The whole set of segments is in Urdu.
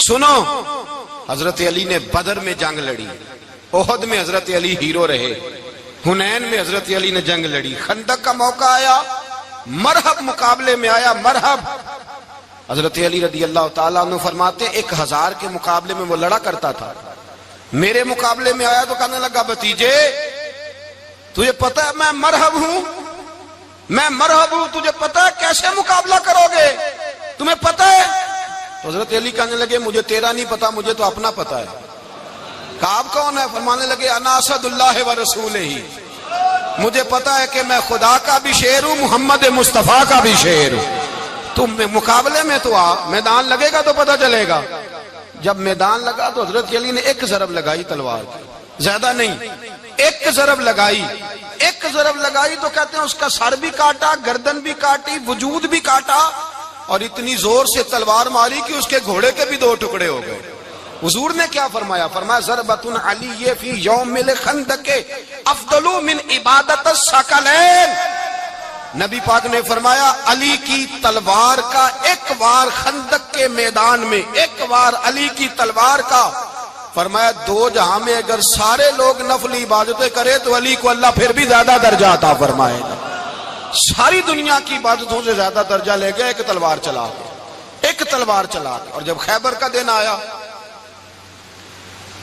سنو، حضرت علی نے بدر میں جنگ لڑی، احد میں حضرت علی ہیرو رہے، حنین میں حضرت علی نے جنگ لڑی، خندق کا موقع آیا، مرحب مقابلے میں آیا، مرحب۔ حضرت علی رضی اللہ تعالیٰ عنہ فرماتے ہیں 1000 کے مقابلے میں وہ لڑا کرتا تھا، میرے مقابلے میں آیا تو کہنے لگا بھتیجے تجھے پتا ہے میں مرحب ہوں، میں مرحب ہوں، تجھے پتا ہے کیسے مقابلہ کرو گے، تمہیں پتا ہے؟ تو حضرت علی کہنے لگے مجھے تیرا نہیں پتا، مجھے تو اپنا پتا ہے۔ کہا آپ کون ہے؟ فرمانے لگے انا اسد اللہ و رسولہ، مجھے پتا ہے کہ میں خدا کا بھی شیر ہوں، محمد مصطفیٰ کا بھی شیر ہوں۔ تم مقابلے میں تو آ، میدان لگے گا تو پتہ چلے گا۔ جب میدان لگا تو حضرت علی نے ایک ضرب لگائی تلوار کی، زیادہ نہیں، ایک ضرب لگائی، ایک ضرب لگائی تو کہتے ہیں اس کا سر بھی کاٹا، گردن بھی کاٹی، وجود بھی کاٹا، اور اتنی زور سے تلوار ماری کہ اس کے گھوڑے کے بھی 2 ٹکڑے ہو گئے۔ حضور نے کیا فرمایا؟ فرمایا ضربۃ علی فی یوم الخندق افضل من عبادت الثقلین۔ نبی پاک نے فرمایا علی کی تلوار کا ایک وار خندق کے میدان میں، ایک وار علی کی تلوار کا، فرمایا 2 جہاں میں اگر سارے لوگ نفل عبادتیں کرے تو علی کو اللہ پھر بھی زیادہ درجہ عطا فرمائے گا۔ ساری دنیا کی عبادتوں سے زیادہ درجہ لے گئے ایک تلوار چلا کے، ایک تلوار چلا کے۔ اور جب خیبر کا دن آیا،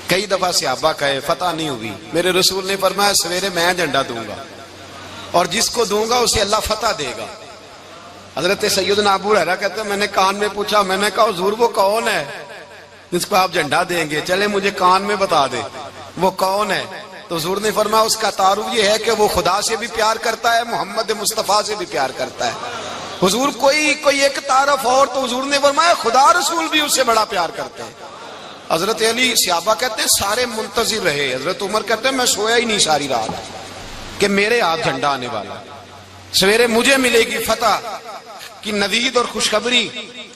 کئی دفعہ صحابہ کہے فتح نہیں ہوئی، میرے رسول نے فرمایا سویرے میں جھنڈا دوں گا اور جس کو دوں گا اسے اللہ فتح دے گا۔ حضرت سیدنا ابو ہریرہ کہتے ہیں میں نے کان میں پوچھا، میں نے کہا حضور وہ کون ہے جس کو آپ جھنڈا دیں گے؟ چلے مجھے کان میں بتا دے وہ کون ہے۔ تو حضور نے فرمایا اس کا تعارف یہ ہے کہ وہ خدا سے بھی پیار کرتا ہے، محمد مصطفیٰ سے بھی پیار کرتا ہے۔ حضور کوئی ایک تعارف اور، تو حضور نے فرمایا خدا رسول بھی اس سے بڑا پیار کرتے ہیں۔ حضرت علی، صحابہ کہتے ہیں سارے منتظر رہے، حضرت عمر کہتے ہیں میں سویا ہی نہیں ساری رات کہ میرے ہاتھ جھنڈا آنے والا، سویرے مجھے ملے گی فتح کی نوید اور خوشخبری۔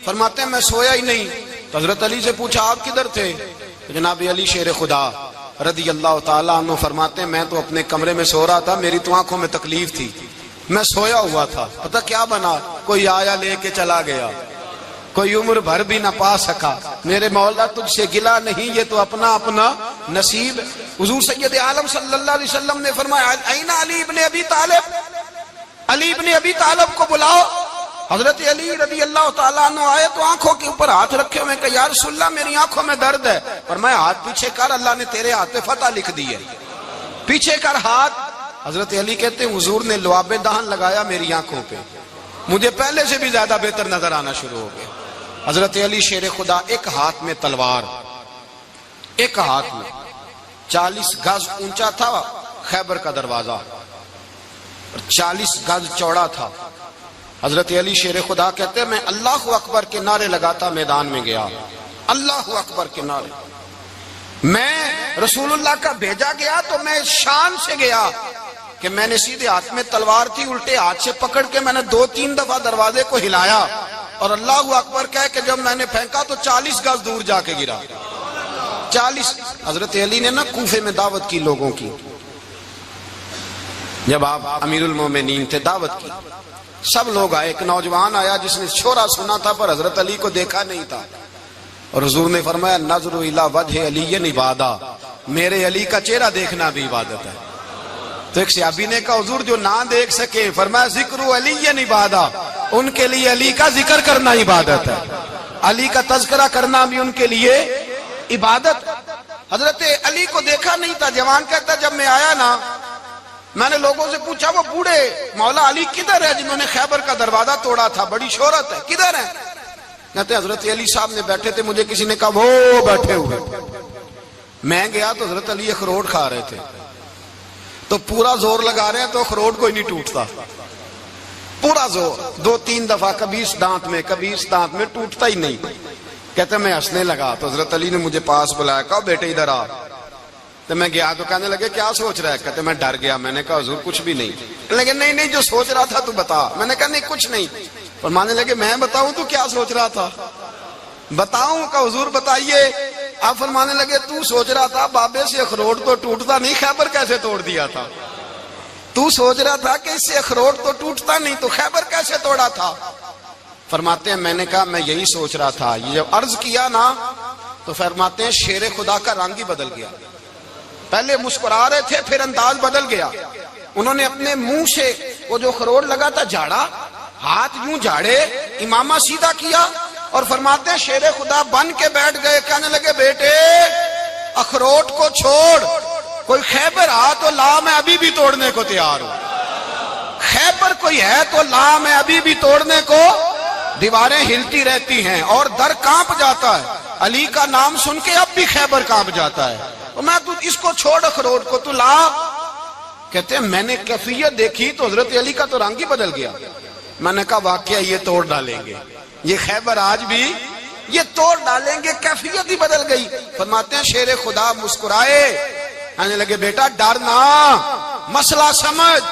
فرماتے ہیں میں سویا ہی نہیں۔ تو حضرت علی سے پوچھا آپ کدھر تھے؟ جناب علی شیر خدا رضی اللہ تعالیٰ عنہ فرماتے ہیں میں تو اپنے کمرے میں سو رہا تھا، میری تو آنکھوں میں تکلیف تھی، میں سویا ہوا تھا، پتہ کیا بنا؟ کوئی آیا لے کے چلا گیا، کوئی عمر بھر بھی نہ پا سکا۔ میرے مولا تجھ سے گلا نہیں، یہ تو اپنا اپنا نصیب۔ حضور سید عالم صلی اللہ علیہ وسلم نے فرمایا این علی ابن ابی طالب، علی ابن ابی طالب کو بلاؤ۔ حضرت علی رضی اللہ تعالیٰ عنہ آئے تو آنکھوں کے اوپر ہاتھ رکھے ہوئے کہ یا رسول اللہ میری آنکھوں میں درد ہے۔ فرمایا ہاتھ پیچھے کر، اللہ نے تیرے ہاتھ پہ فتح لکھ دی ہے، پیچھے کر ہاتھ۔ حضرت علی کہتے ہیں حضور نے لعاب دہن لگایا میری آنکھوں پہ، مجھے پہلے سے بھی زیادہ بہتر نظر آنا شروع ہو گیا۔ حضرت علی شیر خدا، ایک ہاتھ میں تلوار، ایک ہاتھ میں 40 گز اونچا تھا خیبر کا دروازہ اور 40 گز چوڑا تھا۔ حضرت علی شیر خدا کہتے ہیں میں اللہ اکبر کے نعرے لگاتا میدان میں گیا، اللہ اکبر کے نعرے۔ میں رسول اللہ کا بھیجا گیا تو میں شان سے گیا کہ میں نے سیدھے ہاتھ میں تلوار تھی، الٹے ہاتھ سے پکڑ کے میں نے 2-3 دفعہ دروازے کو ہلایا اور اللہ اکبر کہہ کہ جب میں نے پھینکا تو 40 گز دور جا کے گرا۔ 40۔ حضرت علی نے نا کوفے میں دعوت کی لوگوں کی، جب آپ امیر المومنین تھے، دعوت کی، سب لوگ آئے۔ ایک نوجوان آیا جس نے شورا سنا تھا پر حضرت علی کو دیکھا نہیں تھا، اور حضور نے فرمایا نظر الی وجہ علی عبادہ، میرے علی کا چہرہ دیکھنا بھی عبادت ہے۔ تو ایک صحابی نے کہا حضور جو نہ دیکھ سکے، فرمایا ذکر علی عبادہ، ان کے لیے علی کا ذکر کرنا عبادت ہے، علی کا تذکرہ کرنا بھی ان کے لیے عبادت۔ حضرت علی کو دیکھا نہیں تھا۔ جوان کہتا جب میں آیا نا، میں نے لوگوں سے پوچھا وہ بوڑھے مولا علی کدھر ہے جنہوں نے خیبر کا دروازہ توڑا تھا، بڑی شہرت ہے، کدھر ہے؟ کہتے حضرت علی صاحب نے بیٹھے تھے، مجھے کسی نے کہا وہ بیٹھے ہوئے۔ میں گیا تو حضرت علی اخروٹ کھا رہے تھے، تو پورا زور لگا رہے ہیں تو اخروٹ کوئی نہیں ٹوٹتا، پورا زور 2-3 دفعہ، کبھی اس دانت میں کبھی اس دانت میں، ٹوٹتا ہی نہیں۔ کہتے میں ہنسنے لگا تو حضرت علی نے مجھے پاس بلایا، کہا بیٹے ادھر آ۔ تو میں گیا تو کہنے لگے کیا سوچ رہا ہے؟ کہتے میں ڈر گیا۔ میں نے کہا حضور کچھ بھی نہیں۔ لیکن نہیں جو سوچ رہا تھا تو بتا۔ میں نے کہا نہیں کچھ نہیں۔ فرمانے لگے میں بتاؤں تو کیا سوچ رہا تھا؟ بتاؤں؟ کہ حضور بتائیے۔ آپ فرمانے لگے تو سوچ رہا تھا بابے سے اخروٹ تو ٹوٹتا نہیں، خیبر کیسے توڑ دیا تھا؟ تو سوچ رہا تھا کہ اس سے اخروٹ تو ٹوٹتا نہیں تو خیبر کیسے توڑا تھا؟ فرماتے ہیں میں نے کہا میں یہی سوچ رہا تھا، یہ جب عرض کیا نا تو فرماتے ہیں شیر خدا کا رنگ ہی بدل گیا. پہلے مسکرا رہے تھے پھر انداز بدل گیا. انہوں نے اپنے منہ سے وہ جو خروٹ لگا تھا جھاڑا, ہاتھ یوں جھاڑے, امامہ سیدھا کیا اور فرماتے ہیں شیر خدا بن کے بیٹھ گئے. کہنے لگے بیٹے اخروٹ کو چھوڑ, کوئی خیبر آ تو لا, میں ابھی بھی توڑنے کو تیار ہوں. خیبر کوئی ہے تو لا, میں ابھی بھی توڑنے کو. دیواریں ہلتی رہتی ہیں اور در کانپ جاتا ہے. علی کا نام سن کے اب بھی خیبر کانپ جاتا ہے. میں تو اس کو چھوڑ اخروٹ کو, تو لا. کہتے ہیں میں نے کیفیت دیکھی تو حضرت علی کا تو رنگ ہی بدل گیا. میں نے کہا واقعہ یہ توڑ ڈالیں گے, یہ خیبر آج بھی یہ توڑ ڈالیں گے, کیفیت ہی بدل گئی. فرماتے ہیں شیر خدا مسکرائے, کہنے لگے بیٹا ڈرنا, مسئلہ سمجھ.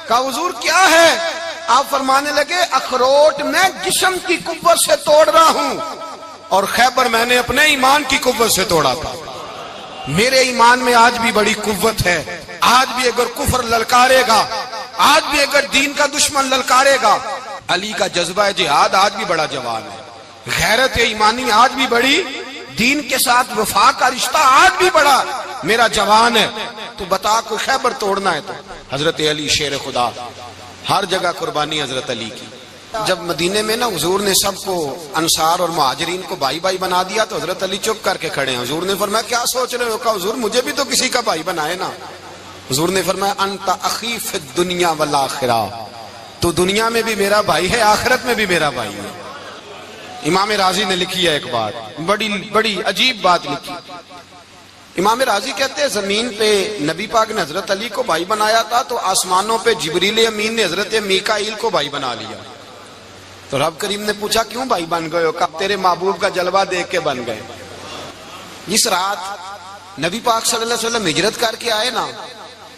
کہا حضور کیا ہے؟ آپ فرمانے لگے اخروٹ میں جسم کی قوت سے توڑ رہا ہوں اور خیبر میں نے اپنے ایمان کی قوت سے توڑا تھا. میرے ایمان میں آج بھی بڑی قوت ہے. آج بھی اگر کفر للکارے گا, آج بھی اگر دین کا دشمن للکارے گا, علی کا جذبہ جہاد آج بھی بڑا جوان ہے. غیرت ایمانی آج بھی بڑی, دین کے ساتھ وفا کا رشتہ آج بھی بڑا میرا جوان ہے. تو بتا کوئی خیبر توڑنا ہے تو حضرت علی شیر خدا, ہر جگہ قربانی حضرت علی کی. جب مدینے میں نا حضور نے سب کو انصار اور مہاجرین کو بھائی بھائی بنا دیا تو حضرت علی چپ کر کے کھڑے ہیں. حضور نے فرمایا کیا سوچ رہے ہو؟ کہا حضور مجھے بھی تو کسی کا بھائی بنائے نا. حضور نے فرمایا انت اخی فی الدنیا والآخرہ, تو دنیا میں بھی میرا بھائی ہے, آخرت میں بھی میرا بھائی ہے. امام راضی نے لکھی ہے ایک بات, بڑی عجیب بات لکھی. امام راضی کہتے ہیں زمین پہ نبی پاک نے حضرت علی کو بھائی بنایا تھا تو آسمانوں پہ جبریل امین نے حضرت میکائیل کو بھائی بنا لیا. تو رب کریم نے پوچھا کیوں بھائی بن گئے ہو؟ کہا تیرے محبوب کا جلوہ دیکھ کے بن گئے. جس رات نبی پاک صلی اللہ علیہ وسلم ہجرت کر کے آئے نا,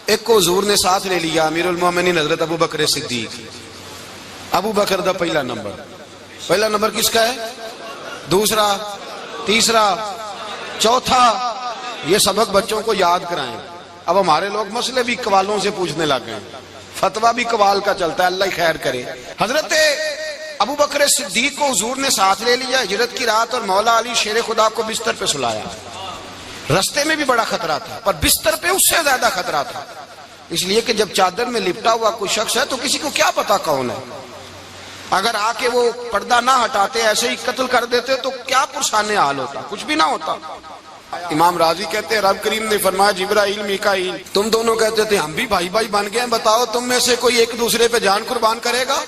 ایک کو حضور نے ساتھ لے لیا, امیر المومنین حضرت ابو بکر صدیق. ابو بکر دا پہلا نمبر کس کا ہے؟ دوسرا, تیسرا, چوتھا. یہ سبق بچوں کو یاد کرائیں. اب ہمارے لوگ مسئلے بھی قوالوں سے پوچھنے لگ گئے, فتویٰ بھی قوال کا چلتا ہے, اللہ ہی خیر کرے. حضرت ابو بکر صدیق کو حضور نے ساتھ لے لیا ہجرت کی رات, اور مولا علی شیر خدا کو بستر پہ سلایا. رستے میں بھی بڑا خطرہ تھا پر بستر پہ اس سے زیادہ خطرہ تھا, اس لیے کہ جب چادر میں لپٹا ہوا کوئی شخص ہے تو کسی کو کیا پتا کون ہے. اگر آ کے وہ پردہ نہ ہٹاتے, ایسے ہی قتل کر دیتے تو کیا پرسان حال ہوتا, کچھ بھی نہ ہوتا. امام راضی کہتے ہیں رب کریم نے فرمایا جبرائیل میکائیل تم دونوں کہتے تھے ہم بھی بھائی بھائی بن گئے ہیں, بتاؤ تم میں سے کوئی ایک دوسرے پہ جان قربان کرے گا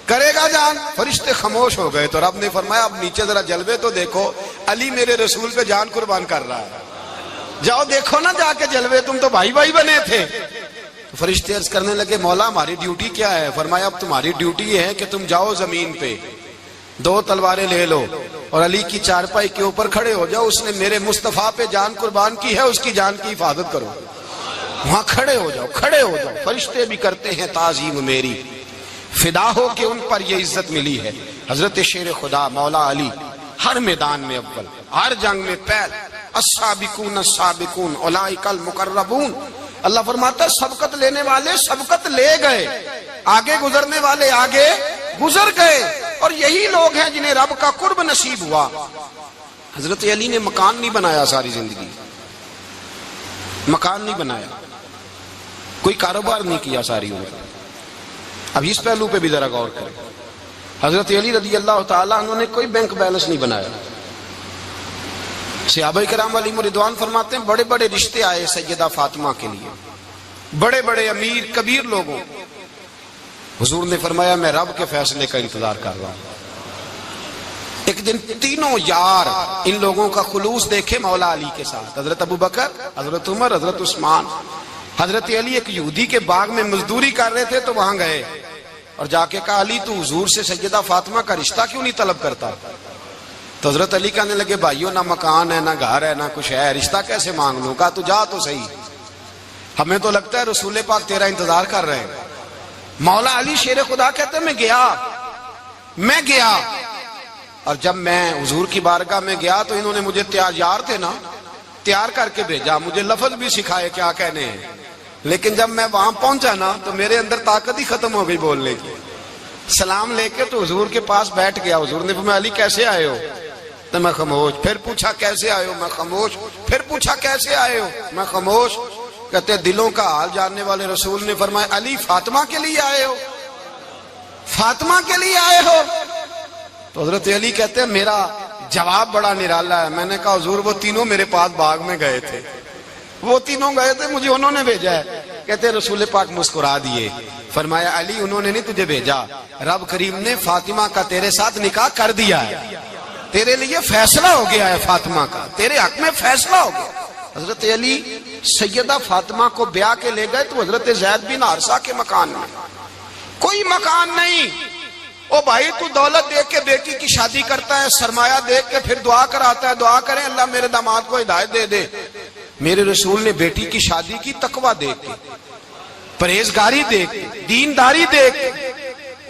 جان؟ فرشتے خاموش ہو گئے. تو رب نے فرمایا اب نیچے ذرا جلوے تو دیکھو, علی میرے رسول پہ جان قربان کر رہا ہے, جاؤ دیکھو نا جا کے جلوے, تم تو بھائی بھائی بنے تھے. فرشتے عرض کرنے لگے مولا ہماری ڈیوٹی کیا ہے؟ فرمایا اب تمہاری ڈیوٹی یہ ہے کہ تم جاؤ زمین پہ 2 تلواریں لے لو اور علی کی چارپائی کے اوپر کھڑے ہو جاؤ, اس نے میرے مصطفیٰ پہ جان قربان کی ہے, اس کی جان کی حفاظت کرو. وہاں کھڑے ہو جاؤ. فرشتے بھی کرتے ہیں تعظیم میری, فدا ہو کہ ان پر یہ عزت ملی ہے. حضرت شیر خدا مولا علی ہر میدان میں اول, ہر جنگ میں پہل. السابقون السابقون اولئک المقربون. اللہ فرماتا ہے سبقت لینے والے سبقت لے گئے, آگے گزرنے والے آگے گزر گئے, اور یہی لوگ ہیں جنہیں رب کا قرب نصیب ہوا. حضرت علی نے مکان نہیں بنایا, ساری زندگی مکان نہیں بنایا, کوئی کاروبار نہیں کیا ساری عمر. اب اس پہلو پہ بھی ذرا غور کریں. حضرت علی رضی اللہ تعالیٰ عنہ نے کوئی بینک بیلنس نہیں بنایا. صحابہ کرام علیہم رضوان فرماتے ہیں بڑے بڑے رشتے آئے سیدہ فاطمہ کے لیے, بڑے بڑے امیر کبیر لوگوں. حضور نے فرمایا میں رب کے فیصلے کا انتظار کر رہا ہوں. ایک دن تینوں یار ان لوگوں کا خلوص دیکھے مولا علی کے ساتھ, حضرت ابو بکر, حضرت عمر, حضرت عثمان. حضرت علی ایک یہودی کے باغ میں مزدوری کر رہے تھے تو وہاں گئے اور جا کے کہا علی تو حضور سے سیدہ فاطمہ کا رشتہ کیوں نہیں طلب کرتا؟ تو حضرت علی کہنے لگے بھائیو نہ مکان ہے, نہ گھر ہے, نہ کچھ ہے, رشتہ کیسے مانگ لوں؟ کہا تو جا تو صحیح, ہمیں تو لگتا ہے رسول پاک تیرا انتظار کر رہے ہیں. مولا علی شیر خدا کہتے ہیں میں گیا اور جب میں حضور کی بارگاہ میں گیا تو انہوں نے مجھے تیار تھے نا, تیار کر کے بھیجا, مجھے لفظ بھی سکھائے کیا کہنے ہیں, لیکن جب میں وہاں پہنچا نا تو میرے اندر طاقت ہی ختم ہو گئی بولنے کی. سلام لے کے تو حضور کے پاس بیٹھ گیا. حضور نے فرمایا علی کیسے آئے ہو؟ تو میں خاموش. پھر پوچھا کیسے آئے ہو؟ میں خاموش. پھر پوچھا کیسے آئے ہو؟ میں خاموش. کہتے دلوں کا حال جاننے والے رسول نے فرمایا علی فاطمہ کے لیے آئے ہو؟ فاطمہ کے لیے آئے ہو؟ تو حضرت علی کہتے ہیں میرا جواب بڑا نرالا ہے. میں نے کہا حضور وہ تینوں میرے پاس باغ میں گئے تھے, وہ تینوں گئے تھے, مجھے انہوں نے بھیجا ہے. کہتے رسول پاک مسکرا دیے, فرمایا علی انہوں نے نہیں تجھے بھیجا, رب کریم نے فاطمہ کا تیرے ساتھ نکاح کر دیا ہے, تیرے لیے فیصلہ ہو گیا ہے فاطمہ کا, تیرے حق میں فیصلہ ہو گیا. حضرت علی سیدہ فاطمہ کو بیاہ کے لے گئے تو حضرت زید بن حارثہ کے مکان میں, کوئی مکان نہیں. او بھائی تو دولت دیکھ کے بیٹی کی شادی کرتا ہے, سرمایہ دیکھ کے پھر دعا کراتا ہے, دعا کریں اللہ میرے داماد کو ہدایت دے دے. میرے رسول نے بیٹی کی شادی کی تقوی دیکھ کے, پرہیزگاری دیکھ کے, دینداری دیکھ کے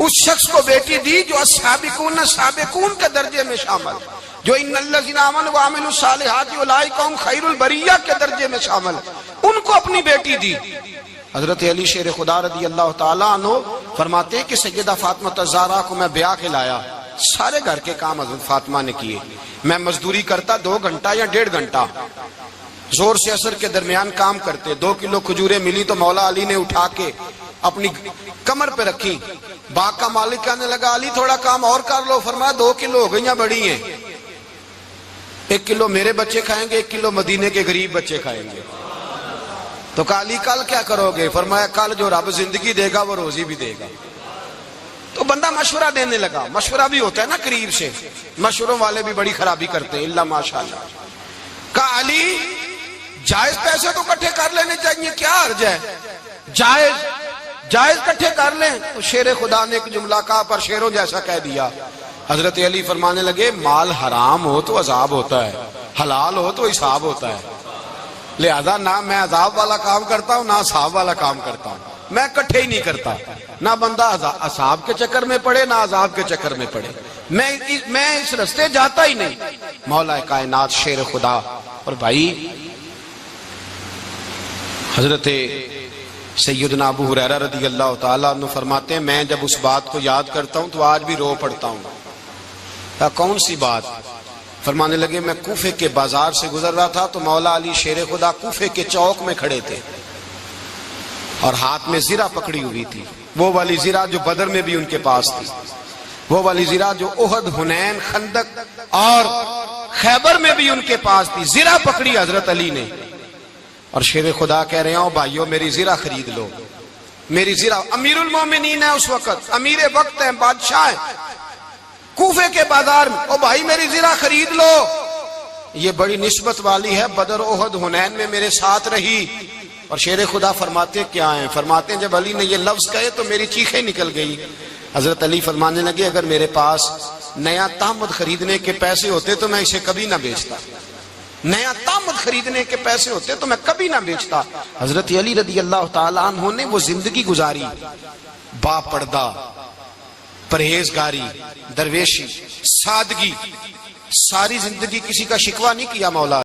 اس شخص کو بیٹی دی جو السابقون سابقون کے درجے میں شامل, جو ان الذین آمنوا وعملوا الصالحات اولئک هم خیر البریہ کے درجے میں شامل, ان کو اپنی بیٹی دی. حضرت علی شیر خدا رضی اللہ تعالیٰ عنہ فرماتے ہیں کہ سیدہ فاطمہ الزہرا کو میں بیاہ کے لایا, سارے گھر کے کام حضرت فاطمہ نے کیے. میں مزدوری کرتا 2 گھنٹہ یا 1.5 گھنٹہ, زور سے عصر کے درمیان کام کرتے. 2 کلو کھجوریں ملی تو مولا علی نے اٹھا کے اپنی کمر پہ رکھی. باغ کا مالک کہنے لگا علی تھوڑا کام اور کر لو. فرمایا 2 کلو ہو گئیاں بڑی ہیں, 1 کلو میرے بچے کھائیں گے, 1 کلو مدینے کے غریب بچے کھائیں گے. تو کہا علی کل کیا کرو گے؟ فرمایا کل جو رب زندگی دے گا وہ روزی بھی دے گا. تو بندہ مشورہ دینے لگا, مشورہ بھی ہوتا ہے نا قریب سے, مشوروں والے بھی بڑی خرابی کرتے ہیں اللہ ماشاءاللہ. کہا علی جائز پیسے تو کٹھے کر لینے چاہیے, کیا حرج ہے, جائز کٹھے کر لیں. تو شیر خدا نے ایک جملہ کہا پر شیروں جیسا کہہ دیا. حضرت علی فرمانے لگے مال حرام ہو تو عذاب ہوتا ہے, حلال ہو تو حساب ہوتا ہے, لہذا نہ میں عذاب والا کام کرتا ہوں نہ حساب والا کام کرتا ہوں, میں کٹھے ہی نہیں کرتا. نہ بندہ حساب کے چکر میں پڑے نہ عذاب کے چکر میں پڑے, میں اس رستے جاتا ہی نہیں. مولا کائنات شیر خدا. اور بھائی حضرت سیدنا ابو ہریرہ رضی اللہ تعالیٰ عنہ فرماتے ہیں میں جب اس بات کو یاد کرتا ہوں تو آج بھی رو پڑتا ہوں. کون سی بات؟ فرمانے لگے میں کوفے کے بازار سے گزر رہا تھا تو مولا علی شیر خدا کوفے کے چوک میں کھڑے تھے اور ہاتھ میں زرہ پکڑی ہوئی تھی, وہ والی زرہ جو بدر میں بھی ان کے پاس تھی, وہ والی زرہ جو احد, حنین, خندق اور خیبر میں بھی ان کے پاس تھی. زرہ پکڑی حضرت علی نے اور شیر خدا کہہ رہے ہیں بھائیو میری زرہ خرید لو, میری زرہ. امیر المومنین ہے اس وقت, امیر وقت ہیں, بادشاہ ہیں, کوفے کے بازار میں, او بھائی میری زرہ خرید لو. یہ بڑی نسبت والی ہے, بدر, احد, حنین میں میرے ساتھ رہی. اور شیر خدا فرماتے کیا ہیں؟ فرماتے ہیں جب علی نے یہ لفظ کہے تو میری چیخیں نکل گئی. حضرت علی فرمانے لگے اگر میرے پاس نیا تامد خریدنے کے پیسے ہوتے تو میں اسے کبھی نہ بیچتا, نیا تامد خریدنے کے پیسے ہوتے تو میں کبھی نہ بیچتا. حضرت علی رضی اللہ تعالیٰ عنہ نے وہ زندگی گزاری, با پردہ, پرہیزگاری, درویشی, سادگی, ساری زندگی کسی کا شکوہ نہیں کیا مولا.